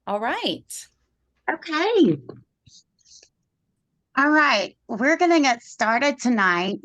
All right. Okay. All right. We're going to get started tonight.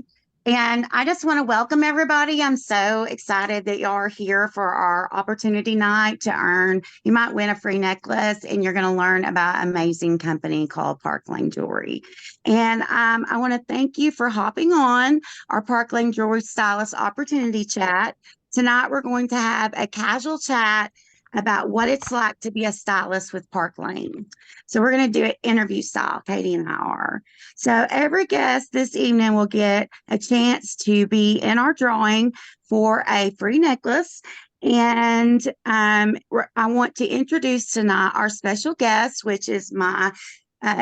And I just want to welcome everybody. I'm so excited that y'all are here for our opportunity night to earn. You might win a free necklace, and you're going to learn about an amazing company called Park Lane Jewelry. And I want to thank you for hopping on our Park Lane Jewelry Stylist opportunity chat. Tonight, we're going to have a casual chat about what it's like to be a stylist with Park Lane. So we're going to do it interview style, Katie and I are. So every guest this evening will get a chance to be in our drawing for a free necklace. And I want to introduce tonight our special guest, which is my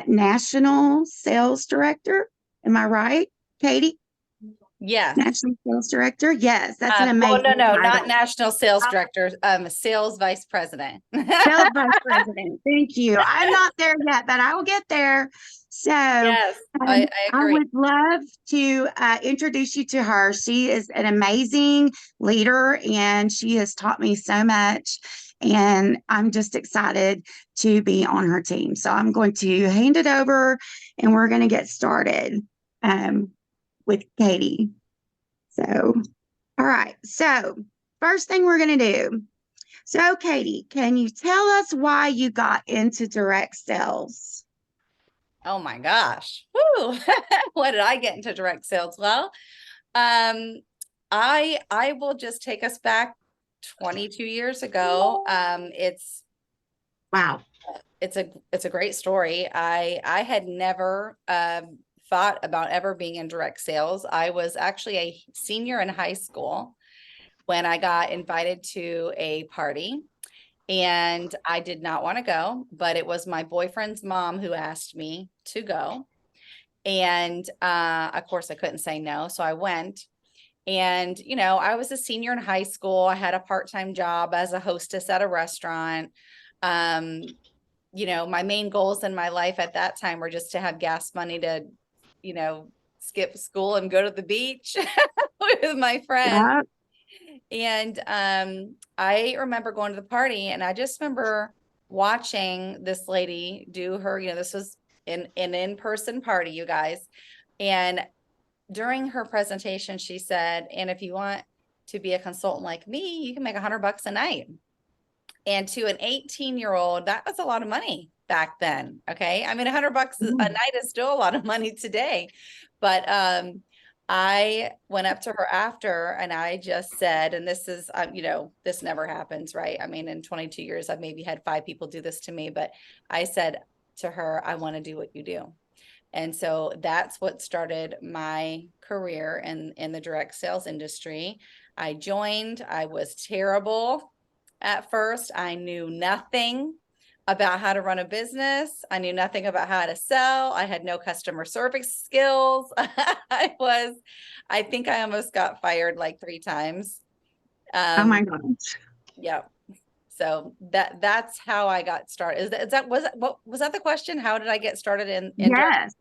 national sales director. Am I right, Katie? Yes. National sales director. Yes, that's an Well, amazing no, title. not national sales director, sales vice president. Sales vice president. Thank you. I'm not there yet, but I will get there. So Yes, I I agree. would love to introduce you to her. She is an amazing leader and she has taught me so much. And I'm just excited to be on her team. So I'm going to hand it over and we're going to get started with Katie. So, all right. So, first thing we're going to do. So, Katie, can you tell us why you got into direct sales? Oh my gosh. Woo. What did I get into direct sales? Well, um, I will just take us back 22 years ago. Wow. It's a great story. I had never thought about ever being in direct sales. I was actually a senior in high school when I got invited to a party, and I did not want to go, but it was my boyfriend's mom who asked me to go. And of course, I couldn't say no. So I went. And, I was a senior in high school. I had a part-time job as a hostess at a restaurant. Um, my main goals in my life at that time were just to have gas money to, skip school and go to the beach with my friends. Yeah. And I remember going to the party, and I just remember watching this lady do her, this was an in-person party, you guys. And during her presentation, she said, and if you want to be a consultant like me, you can make $100 a night. And to an 18-year-old, that was a lot of money back then. Okay. I mean, $100 a night is still a lot of money today. But I went up to her after and I just said, and this is, this never happens, right? I mean, in 22 years, I've maybe had 5 people do this to me, but I said to her, I want to do what you do. And so that's what started my career in the direct sales industry. I joined, I was terrible at first. I knew nothing about how to run a business. I knew nothing about how to sell. I had no customer service skills. I think I almost got fired like 3 times. Oh Um, my gosh. yeah. So that's how I got started. What was that the question? How did I get started in direct? Yes.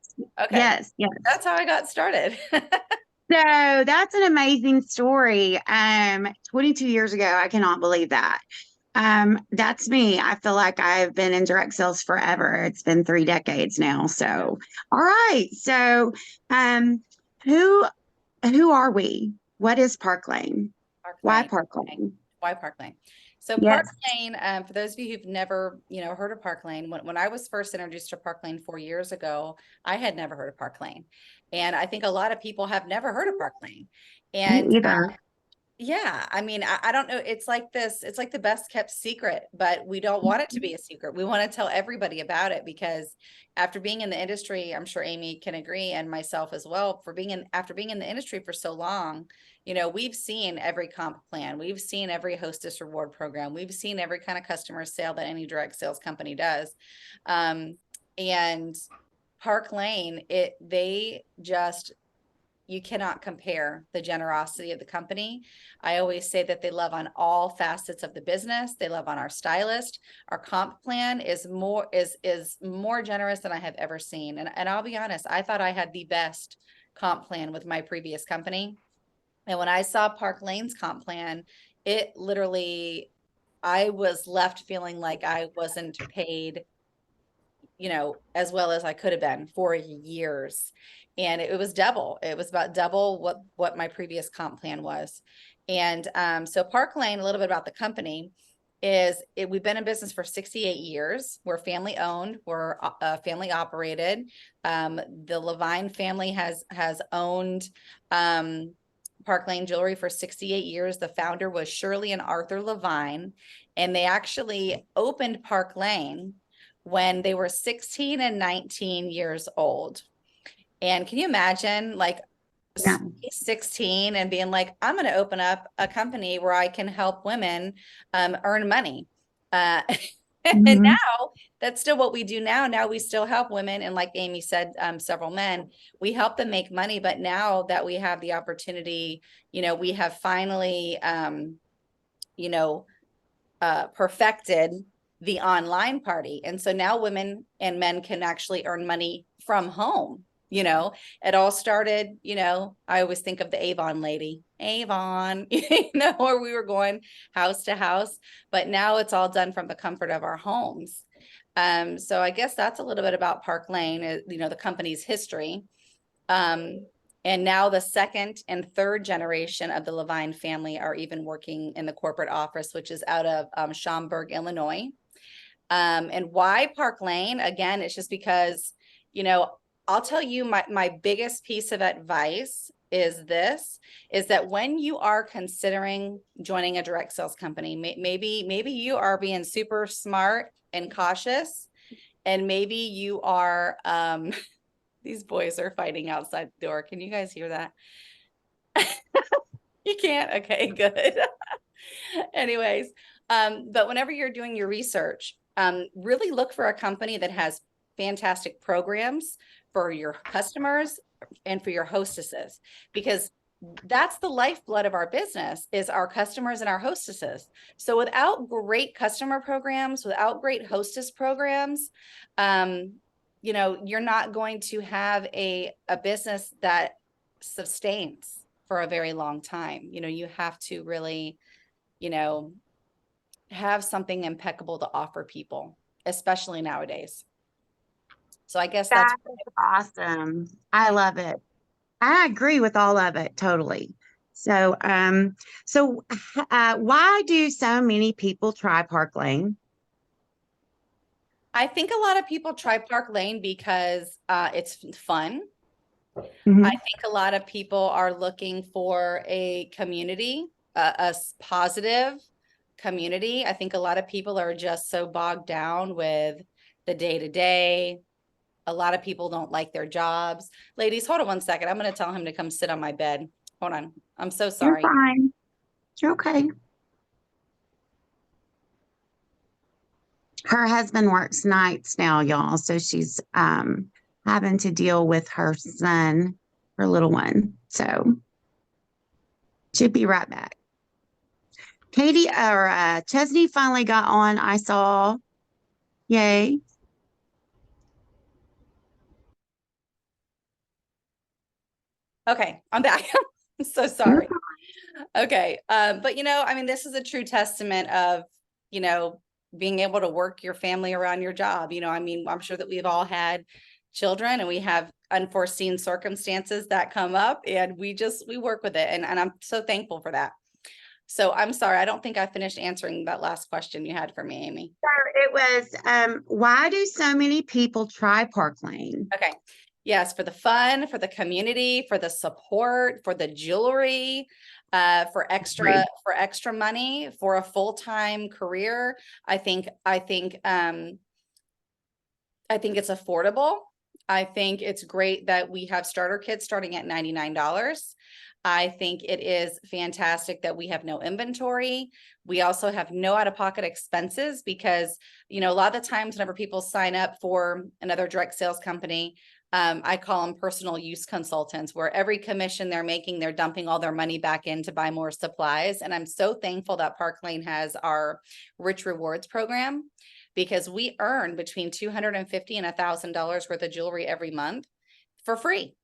Okay. Yes. Yes. That's how I got started. So that's an amazing story. 22 years ago, I cannot believe that. That's me. I feel like I've been in direct sales forever. It's been 3 decades now. So, all right. So, um, who who are we? What is Park Lane? Park Why Lane. Park Lane? Why Park Lane? So Park Yes. Lane, for those of you who've never, heard of Park Lane, when I was first introduced to Park Lane 4 years ago, I had never heard of Park Lane. And I think a lot of people have never heard of Park Lane. Me And either. yeah, I mean, I don't know. It's like this, it's like the best kept secret, but we don't want it to be a secret. We want to tell everybody about it because after being in the industry, I'm sure Amy can agree and myself as well, after being in the industry for so long, we've seen every comp plan, we've seen every hostess reward program, we've seen every kind of customer sale that any direct sales company does. And Park Lane, they just you cannot compare the generosity of the company. I always say that they love on all facets of the business. They love on our stylist. Our comp plan is more generous than I have ever seen. And I'll be honest, I thought I had the best comp plan with my previous company. And when I saw Park Lane's comp plan, it literally, I was left feeling like I wasn't paid, as well as I could have been for years. And it was double. It was about double what my previous comp plan was. And so Park Lane, a little bit about the company we've been in business for 68 years. We're family owned. We're family operated. The Levine family has owned Park Lane Jewelry for 68 years. The founder was Shirley and Arthur Levine, and they actually opened Park Lane when they were 16 and 19 years old. And can you imagine, like, Yeah. 16 and being like, I'm going to open up a company where I can help women earn money. And Mhm. now that's still what we do now. Now we still help women. And like Amy said, several men, we help them make money. But now that we have the opportunity, we have finally, you know, perfected the online party. And so now women and men can actually earn money from home. It all started, I always think of the Avon lady, Avon, where we were going house to house, but now it's all done from the comfort of our homes. So I guess that's a little bit about Park Lane, the company's history. And now the second and third generation of the Levine family are even working in the corporate office, which is out of Schaumburg, Illinois. And why Park Lane? Again, it's just because, I'll tell you my biggest piece of advice is that when you are considering joining a direct sales company, maybe you are being super smart and cautious, and maybe you are, these boys are fighting outside the door. Can you guys hear that? You can't? Okay, good. Anyways, but whenever you're doing your research, really look for a company that has fantastic programs for your customers and for your hostesses, because that's the lifeblood of our business is our customers and our hostesses. So without great customer programs, without great hostess programs, you're not going to have a business that sustains for a very long time. You have to really, have something impeccable to offer people, especially nowadays. So I guess that's That is awesome. I love it. I agree with all of it totally. So, why do so many people try Park Lane? I think a lot of people try Park Lane because it's fun. I Mhm. think a lot of people are looking for a community, a positive community. I think a lot of people are just so bogged down with the day to day. A lot of people don't like their jobs. Ladies, hold on one second. I'm going to tell him to come sit on my bed. Hold on. I'm so You're sorry. fine. You're okay. Her husband works nights now, y'all, so she's having to deal with her son, her little one. So she'll be right back. Katie or Chesney finally got on. I saw. Yay. Okay, I'm back. I'm so You're sorry. Okay. But I mean, this is a true testament of, you know, being able to work your family around your job. I mean, I'm sure that we've all had children and we have unforeseen circumstances that come up, and we work with it. And I'm so thankful for that. So I'm sorry, I don't think I finished answering that last question you had for me, Amy. It was why do so many people try Park Lane? Okay. Yes, for the fun, for the community, for the support, for the jewelry, for extra money, for a full-time career. I think it's affordable. I think it's great that we have starter kits starting at $99. I think it is fantastic that we have no inventory. We also have no out-of-pocket expenses because, a lot of the times whenever people sign up for another direct sales company, I call them personal use consultants, where every commission they're making, they're dumping all their money back in to buy more supplies. And I'm so thankful that Park Lane has our Rich Rewards program, because we earn between $250 and $1,000 worth of jewelry every month for free.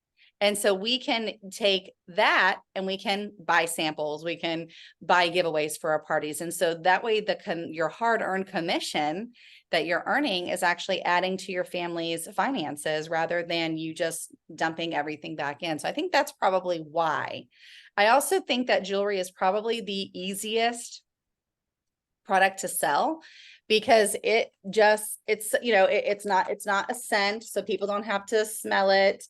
And so we can take that and we can buy samples, we can buy giveaways for our parties. And so that way your hard-earned commission that you're earning is actually adding to your family's finances rather than you just dumping everything back in. So I think that's probably why. I also think that jewelry is probably the easiest product to sell because it's not a scent, so people don't have to smell it.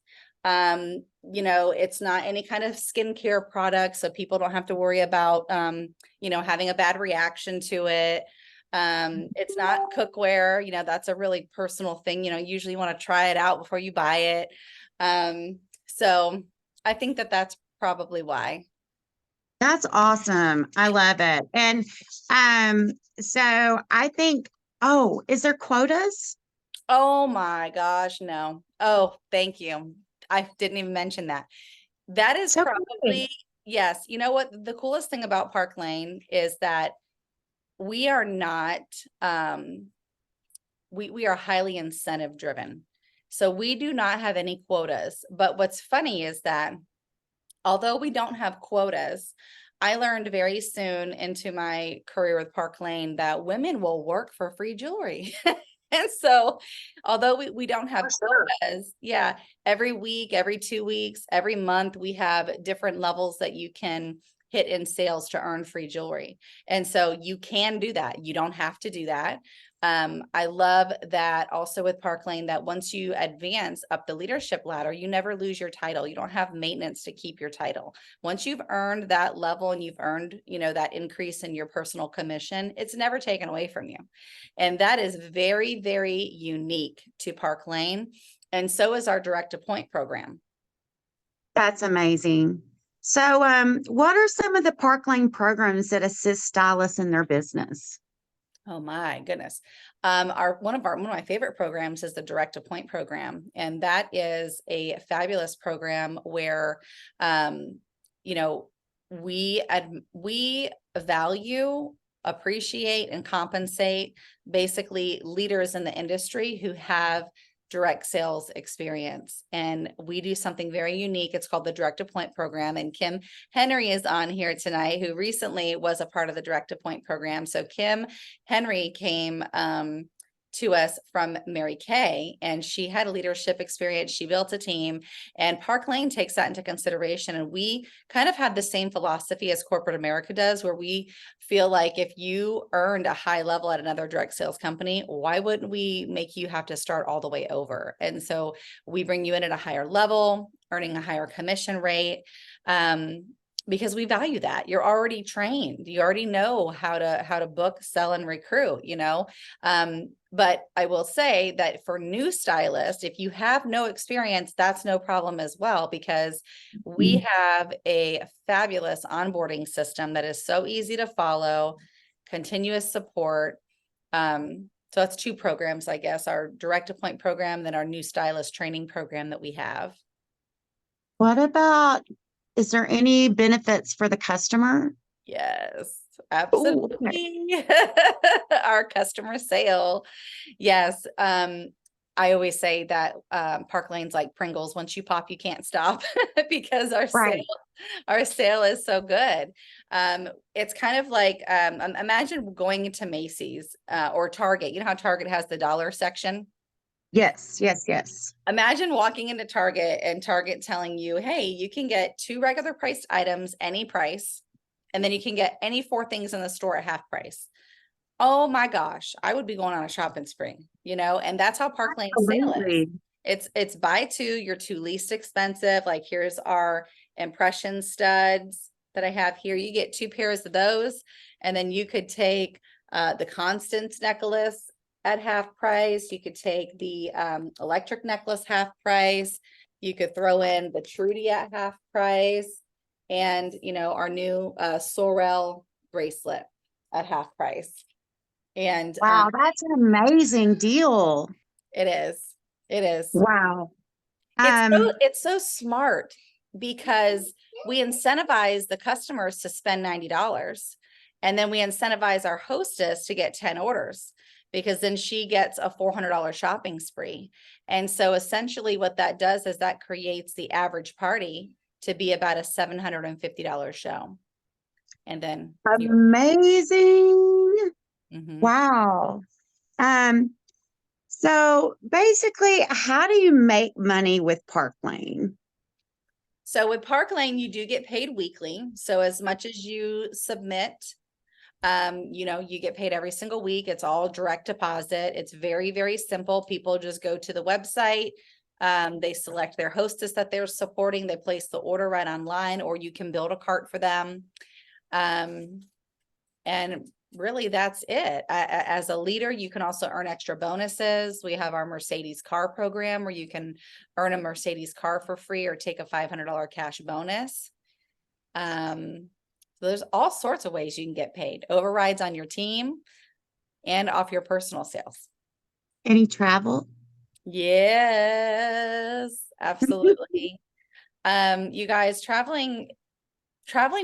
It's not any kind of skincare product, so people don't have to worry about having a bad reaction to it. It's not cookware, that's a really personal thing. Usually you want to try it out before you buy it. So I think that that's probably why. That's awesome. I love it. And so I think, oh, is there quotas? Oh my gosh, no. Oh, thank you. I didn't even mention that. That is It's okay. probably, yes. You know what? The coolest thing about Park Lane is that we are not, we are highly incentive driven. So we do not have any quotas. But what's funny is that although we don't have quotas, I learned very soon into my career with Park Lane that women will work for free jewelry. And so, although we don't have For sure. quotas, yeah, every week, every 2 weeks, every month, we have different levels that you can hit in sales to earn free jewelry. And so you can do that. You don't have to do that. I love that also with Park Lane that once you advance up the leadership ladder, you never lose your title. You don't have maintenance to keep your title. Once you've earned that level and you've earned, that increase in your personal commission, it's never taken away from you. And that is very, very unique to Park Lane. And so is our direct to point program. That's amazing. So, what are some of the Park Lane programs that assist stylists in their business? Oh my goodness. One of my favorite programs is the direct to point program. And that is a fabulous program where, you know, we value, appreciate, and compensate basically leaders in the industry who have direct sales experience. And we do something very unique. It's called the direct to point program. And Kim Henry is on here tonight, who recently was a part of the direct to point program. So Kim Henry came to us from Mary Kay, and she had a leadership experience. She built a team, and Park Lane takes that into consideration. And we kind of have the same philosophy as corporate America does, where we feel like if you earned a high level at another direct sales company, why wouldn't we make you have to start all the way over? And so we bring you in at a higher level, earning a higher commission rate. Because we value that. You're already trained. You already know how to book, sell, and recruit, but I will say that for new stylists, if you have no experience, that's no problem as well, because we have a fabulous onboarding system that is so easy to follow, continuous support. So that's two programs, I guess, our direct to point program, then our new stylist training program that we have. What about, is there any benefits for the customer? Yes, Oh, okay. absolutely. Our customer sale. Yes. I always say that Park Lane's like Pringles. Once you pop, you can't stop because Right. our sale is so good. It's kind of like imagine going into Macy's or Target. You know how Target has the dollar section? Yes, yes, yes. Imagine walking into Target and Target telling you, hey, you can get 2 regular priced items, any price, and then you can get any 4 things in the store at half price. Oh my gosh, I would be going on a shopping spree, and that's how Park Lane sale is. Absolutely. It's buy 2, your 2 least expensive. Like here's our impression studs that I have here. You get 2 pairs of those, and then you could take the Constance necklace at half price. You could take the electric necklace half price. You could throw in the Trudy at half price, and our new Sorel bracelet at half price. And Wow, that's an amazing deal. it is. It is. Wow. It's so smart because we incentivize the customers to spend $90, and then we incentivize our hostess to get 10 orders, because then she gets a $400 shopping spree. And so essentially what that does is that creates the average party to be about a $750 show. And then Amazing. Mhm. Wow. Um, so basically, how do you make money with Park Lane? So with Park Lane, you do get paid weekly. So as much as you submit, you get paid every single week. It's all direct deposit. It's very, very simple. People just go to the website. They select their hostess that they're supporting. They place the order right online, or you can build a cart for them. And really that's it. As a leader, you can also earn extra bonuses. We have our Mercedes car program where you can earn a Mercedes car for free or take a $500 cash bonus. So there's all sorts of ways you can get paid. Overrides on your team and off your personal sales. Any travel? Yes, absolutely. You guys, traveling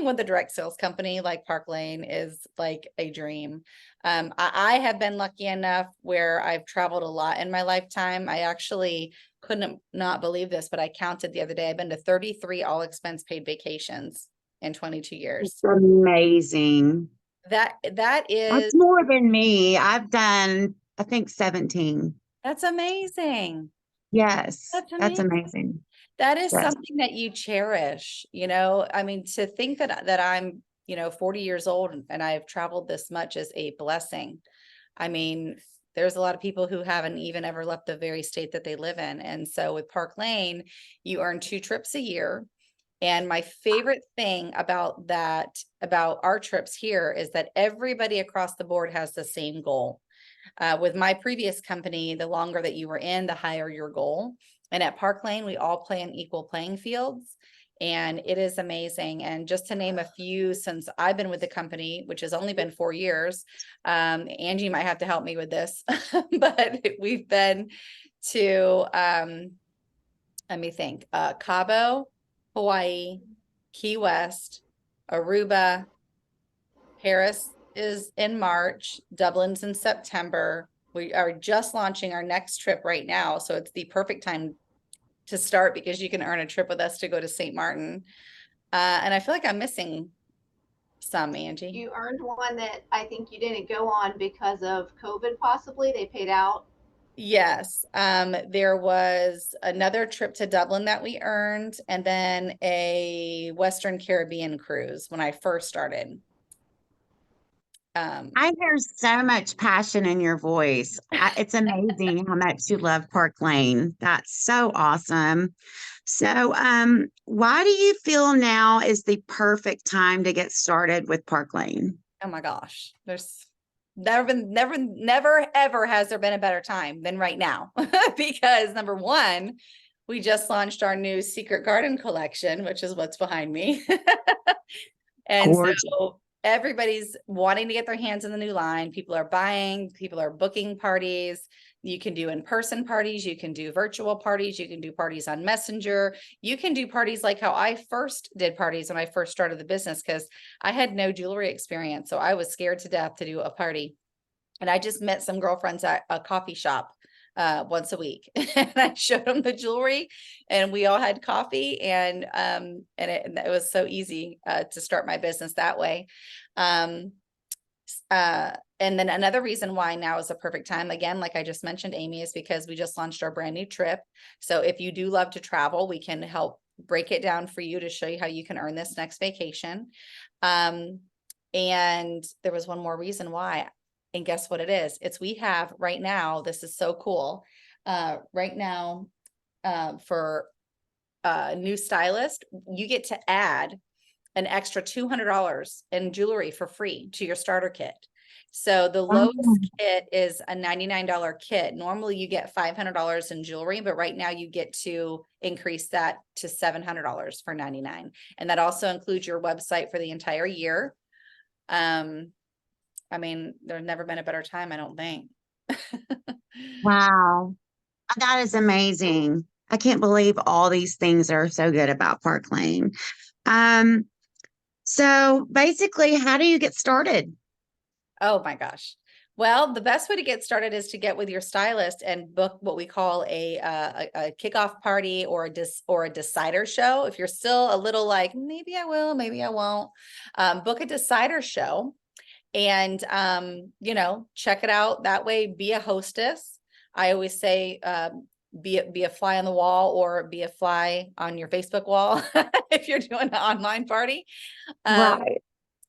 with a direct sales company like Park Lane is like a dream. I have been lucky enough where I've traveled a lot in my lifetime. I actually couldn't not believe this, but I counted the other day. I've been to 33 all expense paid vacations in 22 It's years. amazing. That That's is more than me. I've done, I think, 17. that's amazing. Yes, That's that's amazing. amazing. That is Yes. something that you cherish, I mean, to think that I'm, 40 years old and I've traveled this much is a blessing. I mean, there's a lot of people who haven't even ever left the very state that they live in. And so with Park Lane, you earn 2 trips a year. And my favorite thing about about our trips here is that everybody across the board has the same goal. With my previous company, the longer that you were in, the higher your goal. And at Park Lane, we all play in equal playing fields. And it is amazing. And just to name a few, since I've been with the company, which has only been 4 years, Angie might have to help me with this, but we've been to, let me think, Cabo, Hawaii, Key West, Aruba, Paris is in March, Dublin's in September. We are just launching our next trip right now. So it's the perfect time to start because you can earn a trip with us to go to St. Martin. And I feel like I'm missing some, Angie. You earned one that I think you didn't go on because of COVID, possibly. They paid out. Yes. There was another trip to Dublin that we earned, and then a Western Caribbean cruise when I first started. I hear so much passion in your voice. It's amazing how much you love Park Lane. That's so awesome. So, why do you feel now is the perfect time to get started with Park Lane? Oh my gosh, there's never, ever has there been a better time than right now. Because number one, we just launched our new Secret Garden collection, which is what's behind me. And Gorgeous. so everybody's wanting to get their hands in the new line. People are buying, people are booking parties. You can do in-person parties, you can do virtual parties, you can do parties on Messenger, you can do parties like how I first did parties when I first started the business, because I had no jewelry experience. So I was scared to death to do a party. And I just met some girlfriends at a coffee shop once a week. And I showed them the jewelry and we all had coffee, and it was so easy to start my business that way. And then another reason why now is a perfect time, again, like I just mentioned, Amy, is because we just launched our brand new trip. So if you do love to travel, we can help break it down for you to show you how you can earn this next vacation. And there was one more reason why, and guess what it is? It's we have right now, this is so cool. Right now, for new stylist, you get to add an extra $200 in jewelry for free to your starter kit. So the lowest kit is a $99 kit. Normally you get $500 in jewelry, but right now you get to increase that to $700 for $99. And that also includes your website for the entire year. I mean, there's never been a better time, I don't think. Wow. That is amazing. I can't believe all these things are so good about Park Lane. Um, so basically, how do you get started? Oh my gosh. Well, the best way to get started is to get with your stylist and book what we call a kickoff party or a decider show. If you're still a little like, maybe I will, maybe I won't, book a decider show and, check it out. That way, be a hostess. I always say, be a fly on the wall or be a fly on your Facebook wall if you're doing an online party. Right.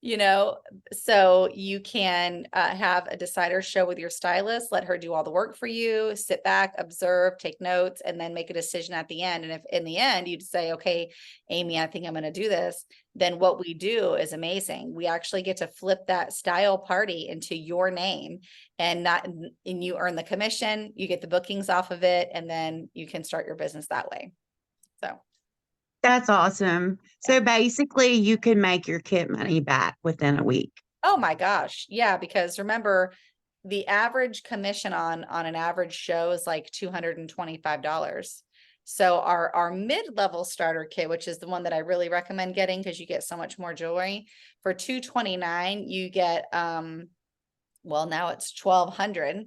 you know, so you can have a decider show with your stylist, let her do all the work for you, sit back, observe, take notes, and then make a decision at the end. And if in the end you'd say, okay, Amy, I think I'm going to do this, then what we do is amazing. We actually get to flip that style party into your name and you earn the commission, you get the bookings off of it, and then you can start your business that way. So That's awesome. So basically, you can make your kit money back within a week. oh my gosh. Yeah, because remember, the average commission on an average show is like $225. So our mid-level starter kit, which is the one that I really recommend getting because you get so much more jewelry, for $229, you get well, now it's $1,200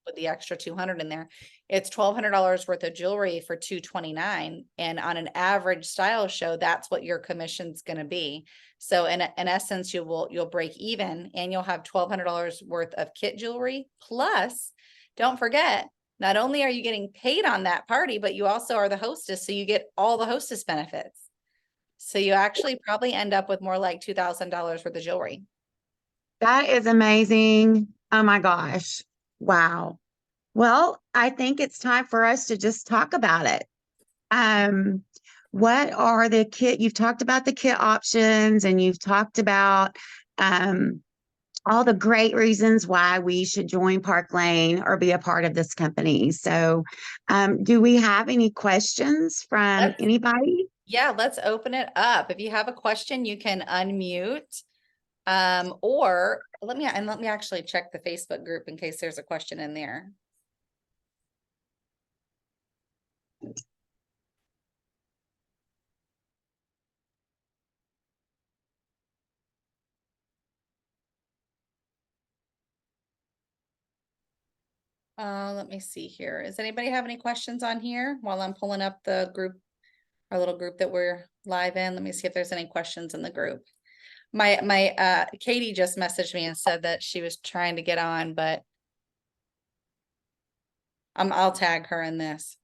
with the extra 200 in there. It's $1,200 worth of jewelry for $229. And on an average style show, that's what your commission's going to be. So in essence, you'll break even and you'll have $1,200 worth of kit jewelry. Plus, don't forget, not only are you getting paid on that party, but you also are the hostess. So you get all the hostess benefits. So you actually probably end up with more like $2,000 worth of jewelry. That is amazing. Oh my gosh. Wow. Well, I think it's time for us to just talk about it. What are the kit? You've talked about the kit options and you've talked about all the great reasons why we should join Park Lane or be a part of this company. So, do we have any questions from anybody? Yeah, let's open it up. If you have a question, you can unmute. Or let me actually check the Facebook group in case there's a question in there. Let me see here. Does anybody have any questions on here while I'm pulling up the group, our little group that we're live in? Let me see if there's any questions in the group. My Katie just messaged me and said that she was trying to get on, but I'll tag her in this.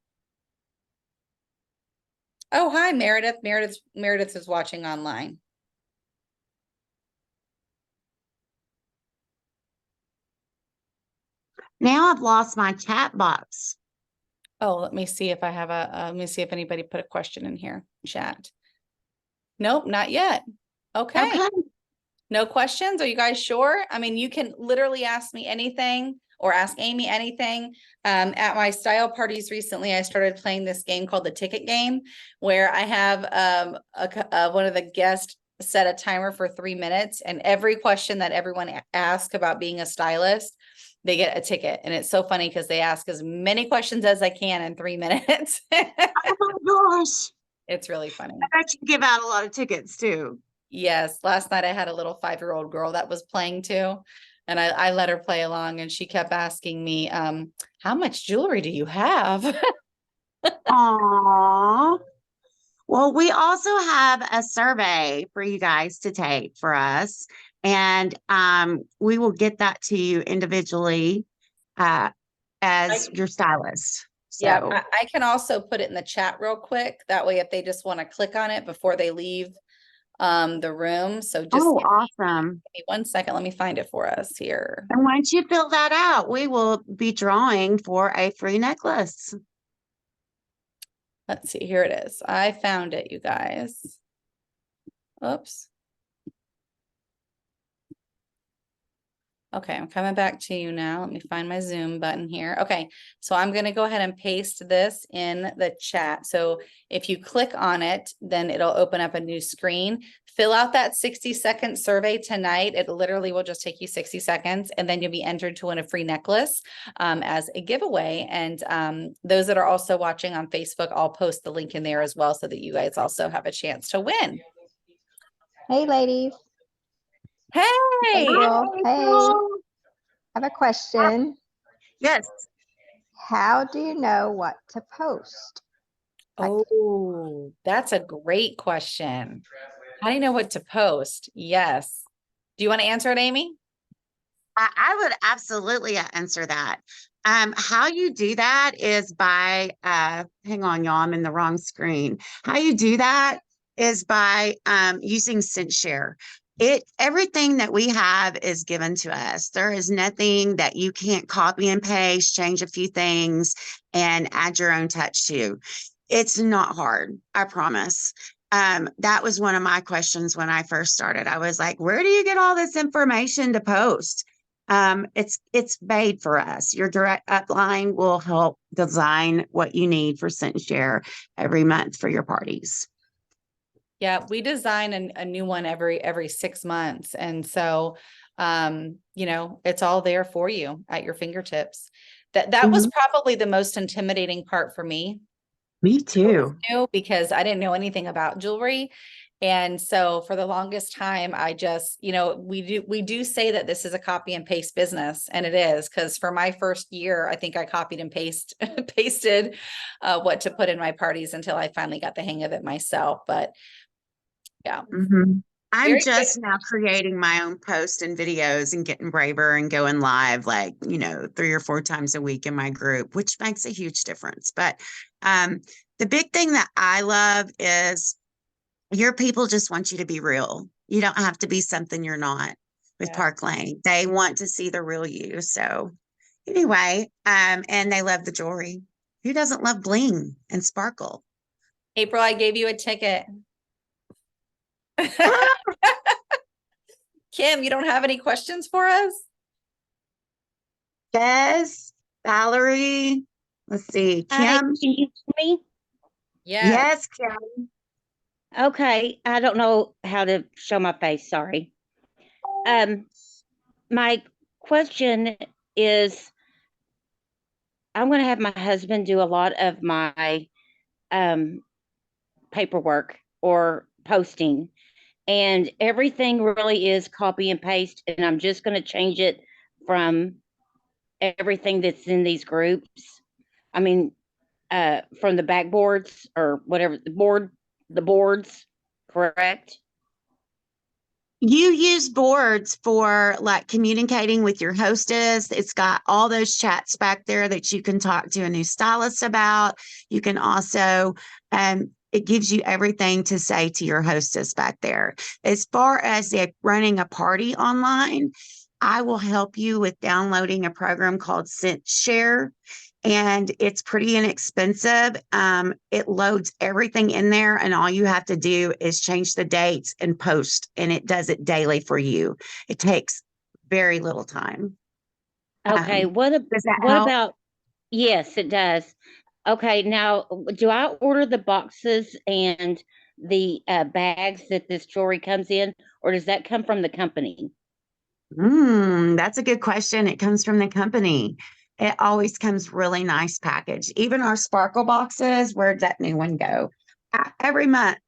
Oh, hi, Meredith. Meredith is watching online. Now I've lost my chat box. Oh, let me see if I have let me see if anybody put a question in here, chat. Nope, not yet. Okay. No questions? Are you guys sure? I mean, you can literally ask me anything or ask Amy anything. At my style parties recently, I started playing this game called the ticket game, where I have one of the guests set a timer for 3 minutes, and every question that everyone asks about being a stylist, they get a ticket. And it's so funny because they ask as many questions as I can in 3 minutes. Oh my gosh. It's really funny. I bet you give out a lot of tickets too. Yes. Last night I had a little 5-year-old girl that was playing too. And I let her play along and she kept asking me, how much jewelry do you have? Aww. Well, we also have a survey for you guys to take for us. And we will get that to you individually as your stylist. So. Yeah, I can also put it in the chat real quick. That way, if they just want to click on it before they leave the room. So just awesome. Give me 1 second. Let me find it for us here. And once you fill that out, we will be drawing for a free necklace. Let's see. Here it is. I found it, you guys. Oops. Okay, I'm coming back to you now. Let me find my Zoom button here. Okay, so I'm going to go ahead and paste this in the chat. So if you click on it, then it'll open up a new screen. Fill out that 60-second survey tonight. It literally will just take you 60 seconds, and then you'll be entered to win a free necklace as a giveaway. And those that are also watching on Facebook, I'll post the link in there as well so that you guys also have a chance to win. Hey, ladies. Hey! April. Hey. have a question. Yes. How do you know what to post? Oh, that's a great question. How do you know what to post? Yes. Do you want to answer it, Amy? I would absolutely answer that. How you do that is by, hang on, y'all, I'm in the wrong screen. How you do that is by using ScentShare. Everything that we have is given to us. There is nothing that you can't copy and paste, change a few things, and add your own touch to. It's not hard, I promise. That was one of my questions when I first started. I was like, where do you get all this information to post? It's made for us. Your direct upline will help design what you need for Scent Share every month for your parties. Yeah, we design a new one every 6 months. And so, you know, it's all there for you at your fingertips. That was probably the most intimidating part for me. Me too. Because I didn't know anything about jewelry. And so for the longest time, I just, you know, we do say that this is a copy and paste business, and it is, because for my first year, I think I copied and pasted what to put in my parties until I finally got the hang of it myself. But yeah. I'm Very just good. now creating my own posts and videos and getting braver and going live like, 3 or 4 times a week in my group, which makes a huge difference. But the big thing that I love is your people just want you to be real. You don't have to be something you're not with Yeah. Park Lane. They want to see the real you. So anyway, and they love the jewelry. Who doesn't love bling and sparkle? April, I gave you a ticket. Kim, you don't have any questions for us? Yes, Valerie. Let's see. Hi, Kim. can you hear me? Yeah. Yes, Kim. Okay, I don't know how to show my face, sorry. My question is, I'm going to have my husband do a lot of my paperwork or posting, and everything really is copy and paste, and I'm just going to change it from everything that's in these groups. I mean, from the backboards or whatever, the boards, correct? You use boards for like communicating with your hostess. It's got all those chats back there that you can talk to a new stylist about. You can also, it gives you everything to say to your hostess back there. As far as running a party online, I will help you with downloading a program called Scent Share, and it's pretty inexpensive. It loads everything in there, and all you have to do is change the dates and post, and it does it daily for you. It takes very little time. Okay, Does that what help? about, yes, it does. Okay, now do I order the boxes and the bags that this jewelry comes in, or does that come from the company? That's a good question. It comes from the company. It always comes really nice package. Even our sparkle boxes, where'd that new one go? Every month,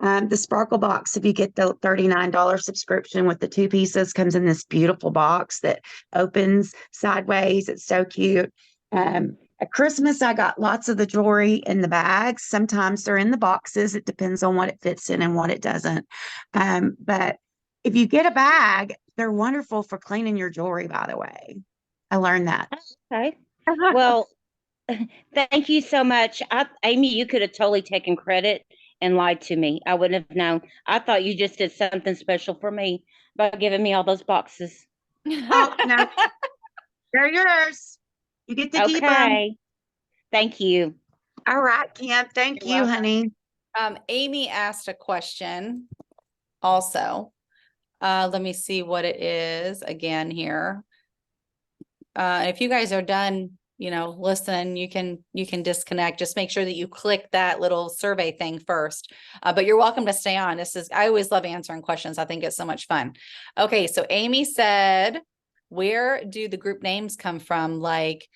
the sparkle box, if you get the $39 subscription with the 2 pieces, comes in this beautiful box that opens sideways. It's so cute. At Christmas, I got lots of the jewelry in the bags. Sometimes they're in the boxes. It depends on what it fits in and what it doesn't. But if you get a bag, they're wonderful for cleaning your jewelry, by the way. I learned that. Okay, well, thank you so much. Amy, you could have totally taken credit and lied to me. I wouldn't have known. I thought you just did something special for me by giving me all those boxes. Oh, no, they're yours. You get to keep them. Okay, thank you. All right, Kim. Thank You're you, welcome. honey. Amy asked a question also. Let me see what it is again here. If you guys are done, listen, you can disconnect. Just make sure that you click that little survey thing first. But you're welcome to stay on. I always love answering questions. I think it's so much fun. Okay, so Amy said, where do the group names come from? Like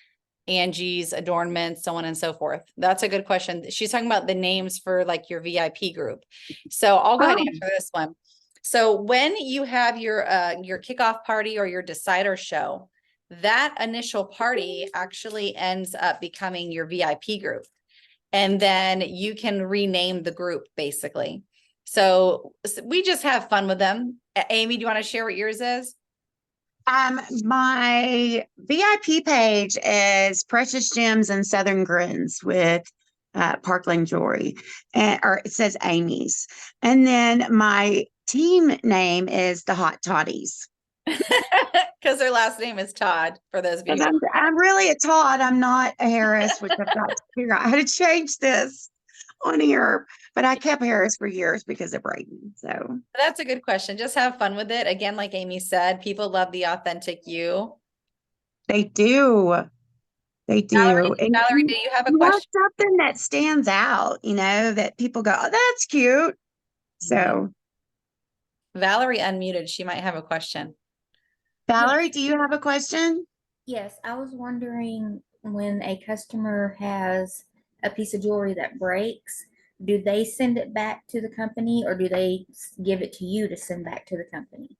Angie's Adornments, so on and so forth. That's a good question. She's talking about the names for like your VIP group. So I'll go ahead and answer this one. So when you have your kickoff party or your decider show, that initial party actually ends up becoming your VIP group. And then you can rename the group basically. So we just have fun with them. Amy, do you want to share what yours is? My VIP page is Precious Gems and Southern Grins with Parkland Jewelry, or it says Amy's. And then my team name is the Hot Toddies. Because their last name is Todd, for those of you. And I'm really a Todd. I'm not a Harris, which I've got to figure out how to change this on here. But I kept Harris for years because of Braden. So That's a good question. Just have fun with it. Again, like Amy said, people love the authentic you. they do. They do. Valerie, do you have a you want question? something that stands out, that people go, oh, that's cute. So Valerie unmuted. She might have a question. Valerie, do you have a question? Yes, I was wondering when a customer has a piece of jewelry that breaks, do they send it back to the company or do they give it to you to send back to the company?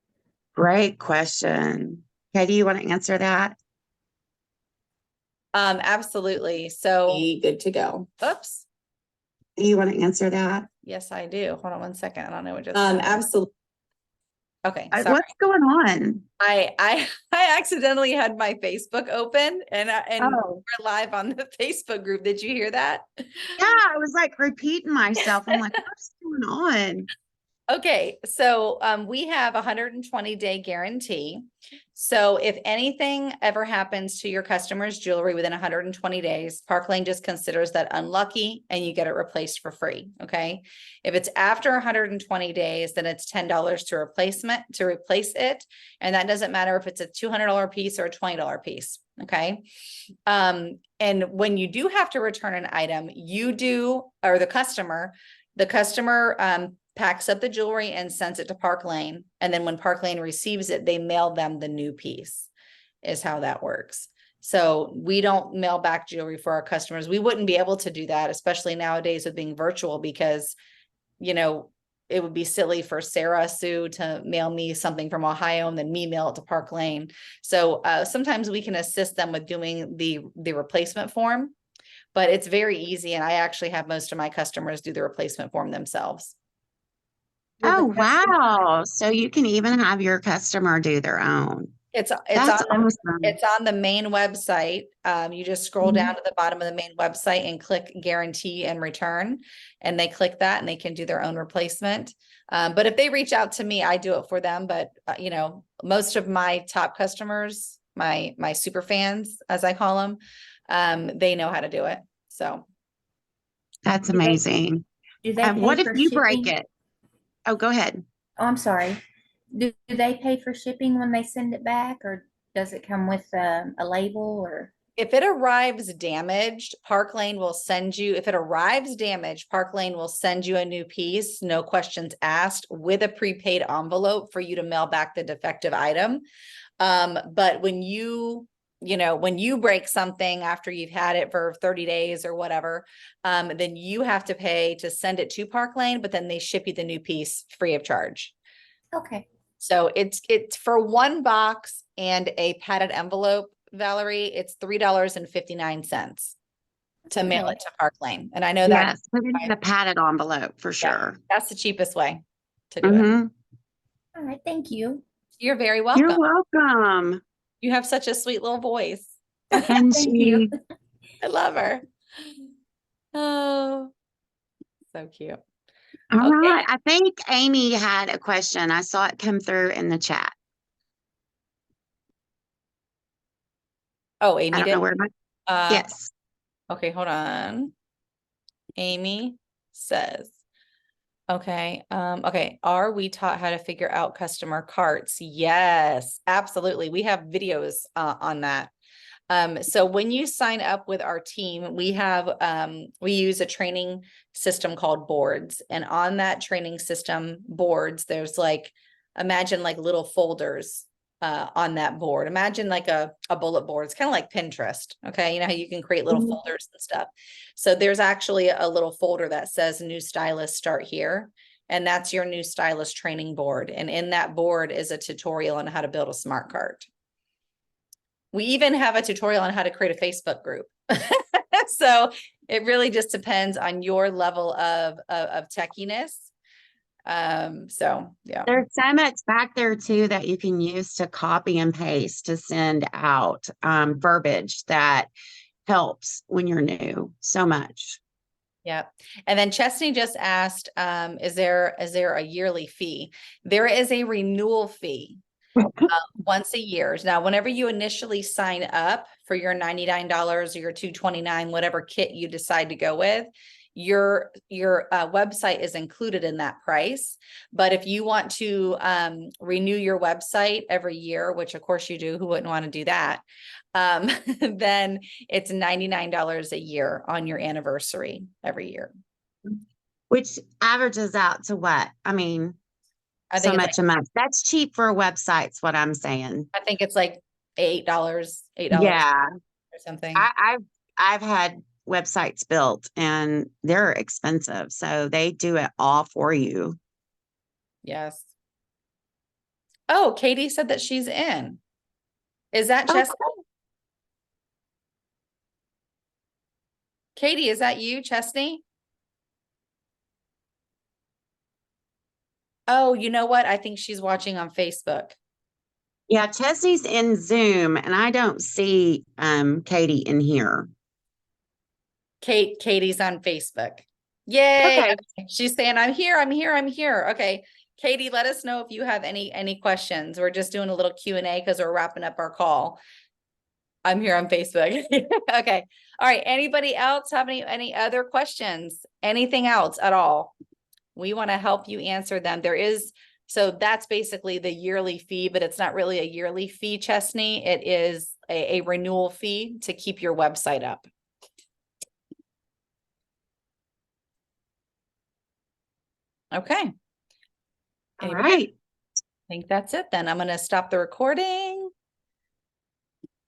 Great question. Katie, you want to answer that? Absolutely. So, Good to go. oops. You want to answer that? Yes, I do. Hold on one second. I don't know what just happened. Absolutely. Okay, sorry. What's going on? I accidentally had my Facebook open and Oh, we're live on the Facebook group. Did you hear that? yeah. I was like repeating myself. I'm like, what's going on? Okay, so we have a 120-day guarantee. So if anything ever happens to your customer's jewelry within 120 days, Park Lane just considers that unlucky and you get it replaced for free. Okay. If it's after 120 days, then it's $10 to replace it. And that doesn't matter if it's a $200 piece or a $20 piece. Okay. And when you do have to return an item, the customer packs up the jewelry and sends it to Park Lane. And then when Park Lane receives it, they mail them the new piece, is how that works. So we don't mail back jewelry for our customers. We wouldn't be able to do that, especially nowadays with being virtual, because, it would be silly for Sarah Sue to mail me something from Ohio and then me mail it to Park Lane. So sometimes we can assist them with doing the replacement form, but it's very easy. And I actually have most of my customers do the replacement form themselves. Oh, wow. So you can even have your customer do their own. That's awesome. It's on the main website. You just scroll down to the bottom of the main website and click guarantee and return, and they click that and they can do their own replacement. But if they reach out to me, I do it for them. But most of my top customers, my super fans, as I call them, they know how to do it. So That's amazing. Do they pay what if for you break shipping? it? Oh, go ahead. Oh, I'm sorry. Do they pay for shipping when they send it back, or does it come with a label? Or if it arrives damaged, Park Lane will send you, if it arrives damaged, Park Lane will send you a new piece, no questions asked, with a prepaid envelope for you to mail back the defective item. But when when you break something after you've had it for 30 days or whatever, then you have to pay to send it to Park Lane, but then they ship you the new piece free of charge. okay. So it's for one box and a padded envelope, Valerie, it's $3.59 to mail it to Park Lane. And I know that Yes, put it in the padded envelope for sure. that's the cheapest way to do it. All right. Thank you. You're very welcome. You're welcome. You have such a sweet little voice. And Thank you. I love her. Oh, so cute. All Okay. right. I think Amy had a question. I saw it come through in the chat. Oh, I Amy don't did. know where my yes. Okay, hold on. Amy says, okay. Okay. Are we taught how to figure out customer carts? Yes, absolutely. We have videos on that. So when you sign up with our team, we use a training system called boards, and on that training system boards, there's imagine little folders on that board. Imagine like a bullet board. It's kind of like Pinterest. Okay. You know how you can create little folders and stuff. So there's actually a little folder that says new stylist start here. And that's your new stylist training board. And in that board is a tutorial on how to build a smart cart. We even have a tutorial on how to create a Facebook group. So it really just depends on your level of techiness. So yeah. There's so much back there too that you can use to copy and paste to send out verbiage that helps when you're new. So much. Yeah. And then Chesney just asked, is there a yearly fee? There is a renewal fee once a year. Now, whenever you initially sign up for your $99 or your $229, whatever kit you decide to go with, your website is included in that price. But if you want to renew your website every year, which of course you do, who wouldn't want to do that? Then it's $99 a year on your anniversary every year. Which averages out to what? I mean, I so think much a month. That's cheap for a website's what I'm saying. I think it's like $8 Yeah. or something. I've had websites built and they're expensive. So they do it all for you. Yes. Oh, Katie said that she's in. Is that Oh, Chesney? Katie, is that you, Chesney? Oh, you know what? I think she's watching on Facebook. Yeah, Chesney's in Zoom and I don't see Katie in here. Katie's on Facebook. Yay. Okay. Okay. She's saying, I'm here, I'm here, I'm here. Okay. Katie, let us know if you have any questions. We're just doing a little Q&A because we're wrapping up our call. I'm here on Facebook. Okay. All right. Anybody else have any other questions? Anything else at all? We want to help you answer them. So that's basically the yearly fee, but it's not really a yearly fee, Chesney. It is a renewal fee to keep your website up. Okay. All Anybody? right. I think that's it then. I'm going to stop the recording.